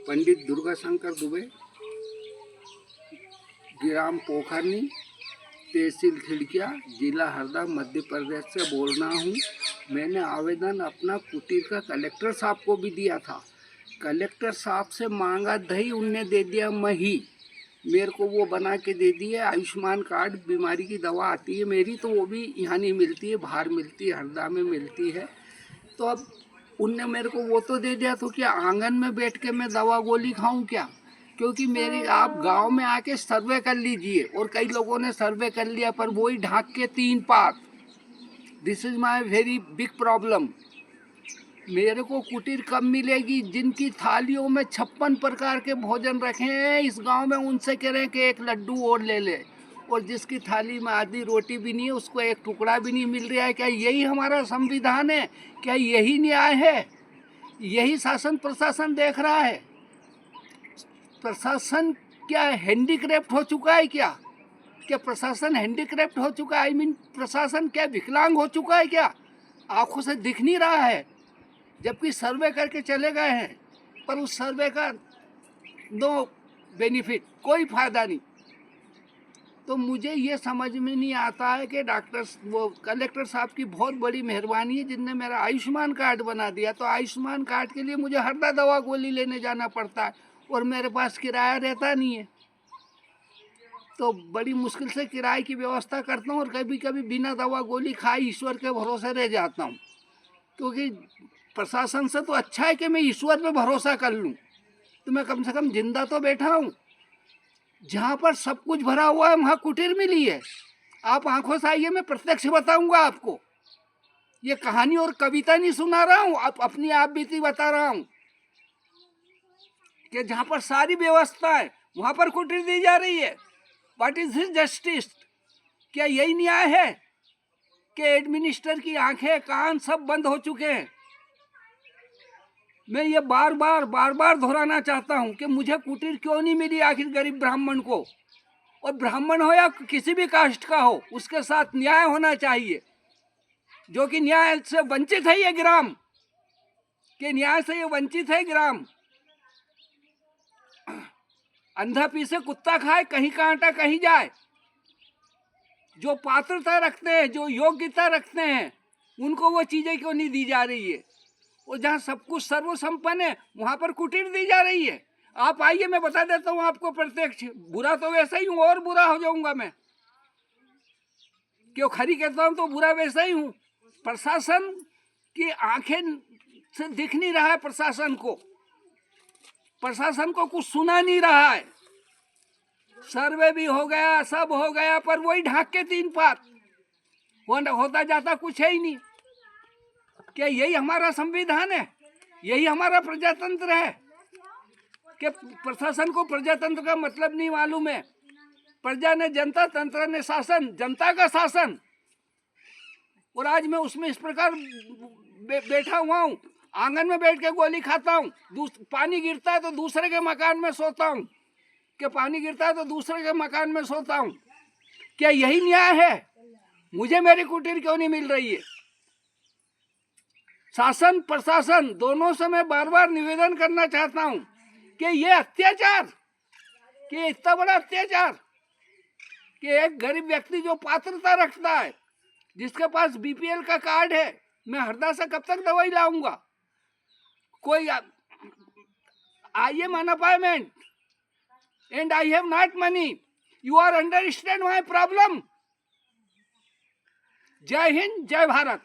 पंडित दुर्गाशंकर दुबे, ग्राम पोखरनी, तहसील खिड़किया, जिला हरदा, मध्य प्रदेश से बोल रहा हूँ। मैंने आवेदन अपना कुटीर का कलेक्टर साहब को भी दिया था। कलेक्टर साहब से मांगा दही, उनने दे दिया मही। मेरे को वो बना के दे दिए। आयुष्मान कार्ड, बीमारी की दवा आती है मेरी, तो वो भी यहाँ नहीं मिलती है, बाहर मिलती है, हरदा में मिलती है। तो अब उनने मेरे को वो तो दे दिया, तो क्या आंगन में बैठ के मैं दवा गोली खाऊं क्या? क्योंकि मेरी, आप गांव में आके सर्वे कर लीजिए, और कई लोगों ने सर्वे कर लिया पर वही ढाक के 3 पात। This is my very big problem. मेरे को कुटीर कब मिलेगी? जिनकी थालियों में 56 प्रकार के भोजन रखे हैं इस गांव में, उनसे कह रहे हैं कि एक लड्डू और ले ले, और जिसकी थाली में आधी रोटी भी नहीं है, उसको एक टुकड़ा भी नहीं मिल रहा है। क्या यही हमारा संविधान है? क्या यही न्याय है? यही शासन प्रशासन देख रहा है? प्रशासन क्या हैंडीक्राफ्ट हो चुका है? क्या प्रशासन हैंडीक्राफ्ट हो चुका है? आई मीन प्रशासन क्या विकलांग हो चुका है क्या? आंखों से दिख नहीं रहा है? जबकि सर्वे करके चले गए हैं, पर उस सर्वे का नो बेनिफिट, कोई फायदा नहीं। तो मुझे ये समझ में नहीं आता है कि वो कलेक्टर साहब की बहुत बड़ी मेहरबानी है जिनने मेरा आयुष्मान कार्ड बना दिया। तो आयुष्मान कार्ड के लिए मुझे हरदा दवा गोली लेने जाना पड़ता है, और मेरे पास किराया रहता नहीं है। तो बड़ी मुश्किल से किराए की व्यवस्था करता हूँ, और कभी कभी बिना दवा गोली खाए ईश्वर के भरोसे रह जाता हूँ। क्योंकि प्रशासन से तो अच्छा है कि मैं ईश्वर पे भरोसा कर लूँ, तो मैं कम से कम जिंदा तो बैठा हूँ। जहाँ पर सब कुछ भरा हुआ है वहाँ कुटीर मिली है। आप आंखों से आइए, मैं प्रत्यक्ष बताऊंगा आपको। ये कहानी और कविता नहीं सुना रहा हूँ, अपनी आप बीती बता रहा हूँ कि जहाँ पर सारी व्यवस्था है वहाँ पर कुटीर दी जा रही है। What is this justice? क्या यही न्याय है कि एडमिनिस्टर की आंखें कान सब बंद हो चुके हैं? मैं ये बार बार दोहराना चाहता हूँ कि मुझे कुटीर क्यों नहीं मिली आखिर गरीब ब्राह्मण को। और ब्राह्मण हो या किसी भी कास्ट का हो, उसके साथ न्याय होना चाहिए। जो कि न्याय से वंचित है ये ग्राम, के न्याय से ये वंचित है ग्राम। अंधा पीसे कुत्ता खाए, कहीं का आटा कहीं जाए। जो पात्रता रखते हैं, जो योग्यता रखते हैं, उनको वो चीजें क्यों नहीं दी जा रही है? और जहाँ सब कुछ सर्वसंपन्न है वहां पर कुटीर दी जा रही है। आप आइए, मैं बता देता हूँ आपको प्रत्यक्ष। बुरा तो वैसा ही हूँ, और बुरा हो जाऊंगा मैं। क्यों खरी कहता हूँ तो बुरा वैसा ही हूँ। प्रशासन की आंखें से दिख नहीं रहा है। प्रशासन को कुछ सुना नहीं रहा है। सर्वे भी हो गया, सब हो गया, पर वही ढाक के 3 पात होता जाता कुछ है ही नहीं। क्या यही हमारा संविधान है? यही हमारा प्रजातंत्र है? कि प्रशासन को प्रजातंत्र का मतलब नहीं मालूम है? प्रजा ने जनता, तंत्र ने शासन, जनता का शासन। और आज मैं उसमें इस प्रकार बैठा हुआ हूँ, आंगन में बैठ के गोली खाता हूँ। पानी गिरता है तो दूसरे के मकान में सोता हूँ, कि पानी गिरता है तो दूसरे के मकान में सोता हूँ। क्या यही न्याय है? मुझे मेरी कुटीर क्यों नहीं मिल रही है? शासन प्रशासन दोनों से मैं बार निवेदन करना चाहता हूं कि ये अत्याचार, कि इतना बड़ा अत्याचार कि एक गरीब व्यक्ति जो पात्रता रखता है, जिसके पास बीपीएल का कार्ड है, मैं हरदा से कब तक दवाई लाऊंगा? कोई I am unemployment and I have not money. You are understand my problem. जय हिंद, जय भारत।